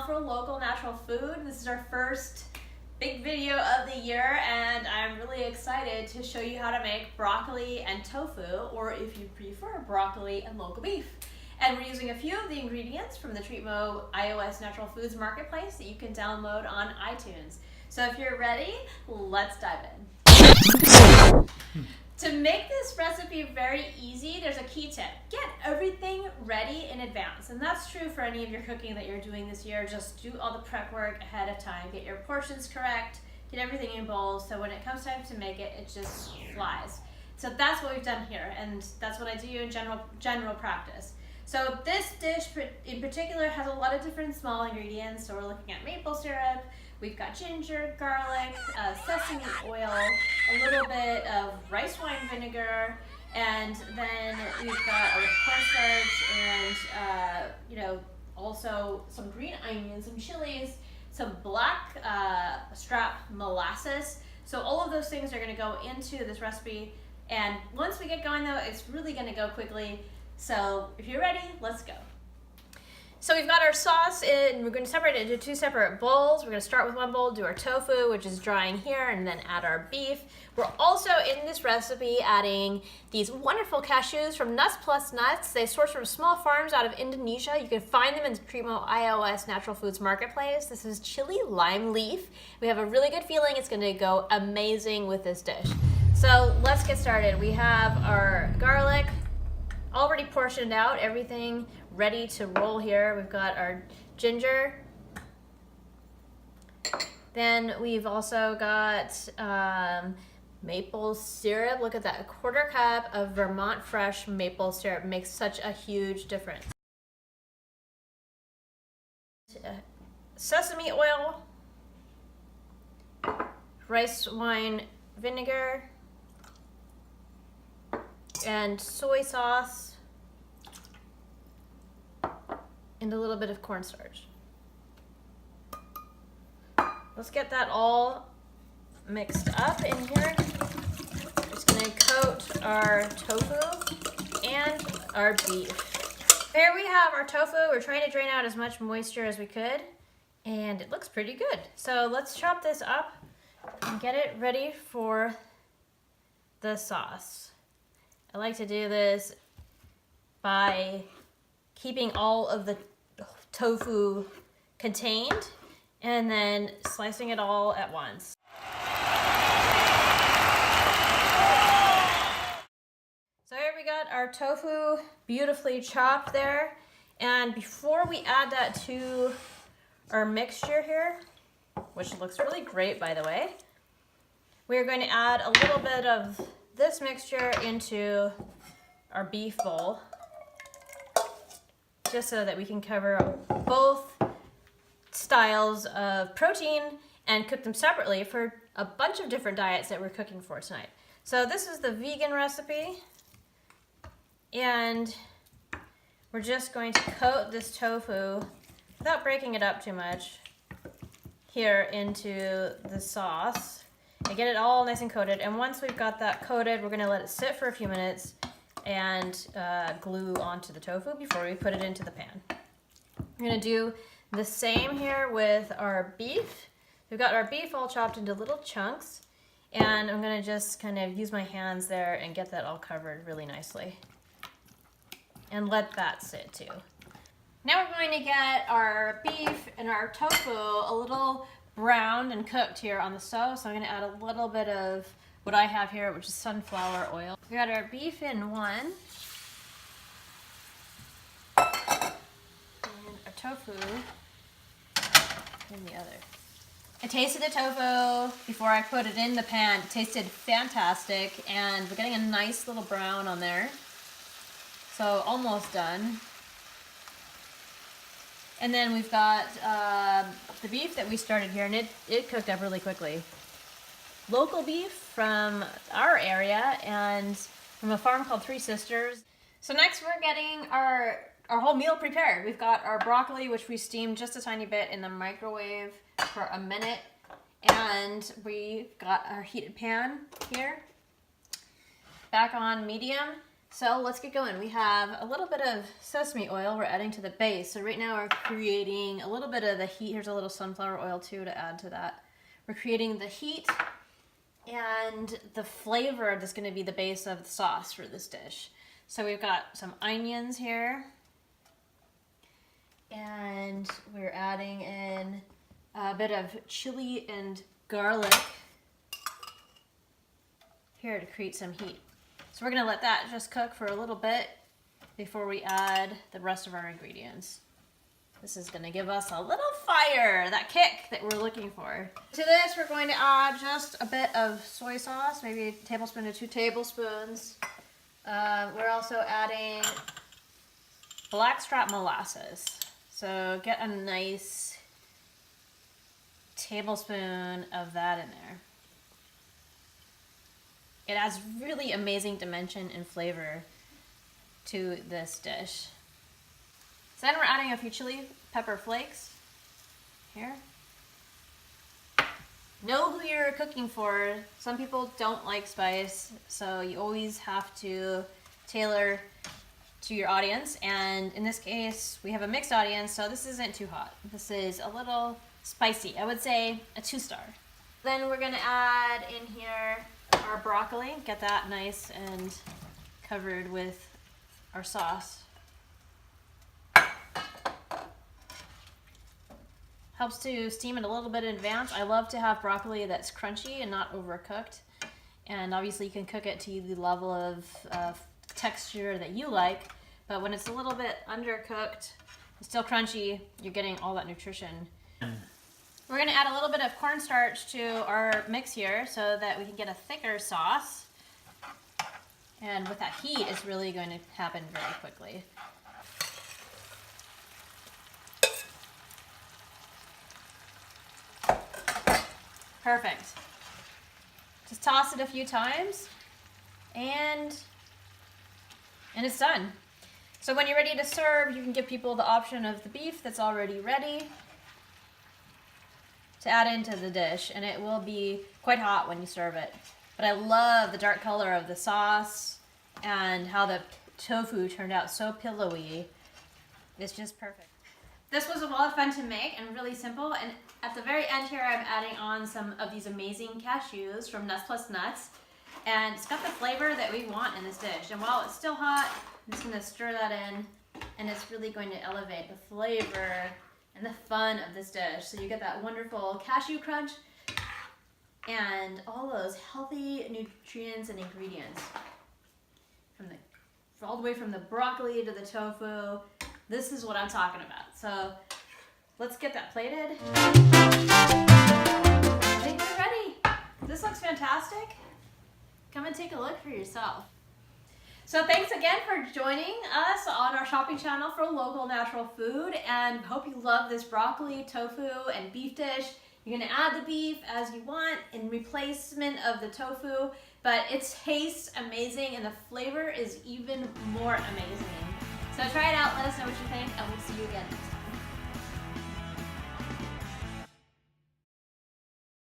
for local natural food. This is our first big video of the year, and I'm really excited to show you how to make broccoli and tofu, or if you prefer, broccoli and local beef. And we're using a few of the ingredients from the Treatmo iOS Natural Foods Marketplace that you can download on iTunes. So if you're ready, let's dive in. To make this recipe very easy, there's a key tip. Get everything ready in advance. And that's true for any of your cooking that you're doing this year. Just do all the prep work ahead of time. Get your portions correct, get everything in bowls, so when it comes time to make it, it just flies. So that's what we've done here, and that's what I do in general practice. So this dish in particular has a lot of different small ingredients. So we're looking at maple syrup, we've got ginger, garlic, sesame oil, a little bit of rice wine vinegar, and then we've got our cornstarch and also some green onions, some chilies, some black strap molasses. So all of those things are going to go into this recipe, and once we get going though, it's really going to go quickly. So if you're ready, let's go. So we've got our sauce in, we're going to separate it into two separate bowls. We're going to start with one bowl, do our tofu, which is drying here, and then add our beef. We're also in this recipe adding these wonderful cashews from Nuts Plus Nuts. They source from small farms out of Indonesia. You can find them in the Treatmo iOS Natural Foods Marketplace. This is chili lime leaf. We have a really good feeling it's going to go amazing with this dish. So let's get started. We have our garlic already portioned out, everything ready to roll here. We've got our ginger. Then we've also got maple syrup. Look at that, a 1/4 cup of Vermont fresh maple syrup makes such a huge difference. Sesame oil, rice wine vinegar, and soy sauce, and a little bit of cornstarch. Let's get that all mixed up in here. Just gonna coat our tofu and our beef. Here we have our tofu. We're trying to drain out as much moisture as we could, and it looks pretty good. So let's chop this up and get it ready for the sauce. I like to do this by keeping all of the tofu contained and then slicing it all at once. So here we got our tofu beautifully chopped there. And before we add that to our mixture here, which looks really great by the way, we're going to add a little bit of this mixture into our beef bowl, just so that we can cover both styles of protein and cook them separately for a bunch of different diets that we're cooking for tonight. So this is the vegan recipe, and we're just going to coat this tofu without breaking it up too much here into the sauce and get it all nice and coated. And once we've got that coated, we're gonna let it sit for a few minutes and glue onto the tofu before we put it into the pan. We're gonna do the same here with our beef. We've got our beef all chopped into little chunks, and I'm gonna just kind of use my hands there and get that all covered really nicely. And let that sit too. Now we're going to get our beef and our tofu a little browned and cooked here on the stove. So I'm going to add a little bit of what I have here, which is sunflower oil. We got our beef in one, and our tofu in the other. I tasted the tofu before I put it in the pan. It tasted fantastic, and we're getting a nice little brown on there. So almost done. And then we've got the beef that we started here, and it cooked up really quickly. Local beef from our area and from a farm called Three Sisters. So next we're getting our whole meal prepared. We've got our broccoli, which we steamed just a tiny bit in the microwave for a minute. And we've got our heated pan here. Back on medium. So let's get going. We have a little bit of sesame oil we're adding to the base. So right now we're creating a little bit of the heat. Here's a little sunflower oil too to add to that. We're creating the heat and the flavor that's going to be the base of the sauce for this dish. So we've got some onions here. And we're adding in a bit of chili and garlic here to create some heat. So we're gonna let that just cook for a little bit before we add the rest of our ingredients. This is gonna give us a little fire, that kick that we're looking for. To this, we're going to add just a bit of soy sauce, maybe a tablespoon to 2 tablespoons. We're also adding blackstrap molasses. So get a nice tablespoon of that in there. It adds really amazing dimension and flavor to this dish. So then we're adding a few chili pepper flakes here. Know who you're cooking for. Some people don't like spice, so you always have to tailor to your audience. And in this case, we have a mixed audience, so this isn't too hot. This is a little spicy. I would say a 2-star. Then we're gonna add in here our broccoli. Get that nice and covered with our sauce. Helps to steam it a little bit in advance. I love to have broccoli that's crunchy and not overcooked. And obviously you can cook it to the level of texture that you like, but when it's a little bit undercooked, it's still crunchy, you're getting all that nutrition. We're gonna add a little bit of cornstarch to our mix here so that we can get a thicker sauce. And with that heat, it's really going to happen very quickly. Perfect. Just toss it a few times and it's done. So when you're ready to serve, you can give people the option of the beef that's already ready to add into the dish, and it will be quite hot when you serve it. But I love the dark color of the sauce and how the tofu turned out so pillowy. It's just perfect. This was a lot of fun to make and really simple. And at the very end here, I'm adding on some of these amazing cashews from Nuts Plus Nuts. And it's got the flavor that we want in this dish. And while it's still hot, I'm just gonna stir that in, and it's really going to elevate the flavor and the fun of this dish. So you get that wonderful cashew crunch and all those healthy nutrients and ingredients. All the way from the broccoli to the tofu. This is what I'm talking about. So let's get that plated. I think we're ready. This looks fantastic. Come and take a look for yourself. So thanks again for joining us on our shopping channel for local natural food, and hope you love this broccoli, tofu, and beef dish. You're gonna add the beef as you want in replacement of the tofu, but it tastes amazing and the flavor is even more amazing. So try it out, let us know what you think, and we'll see you again next time.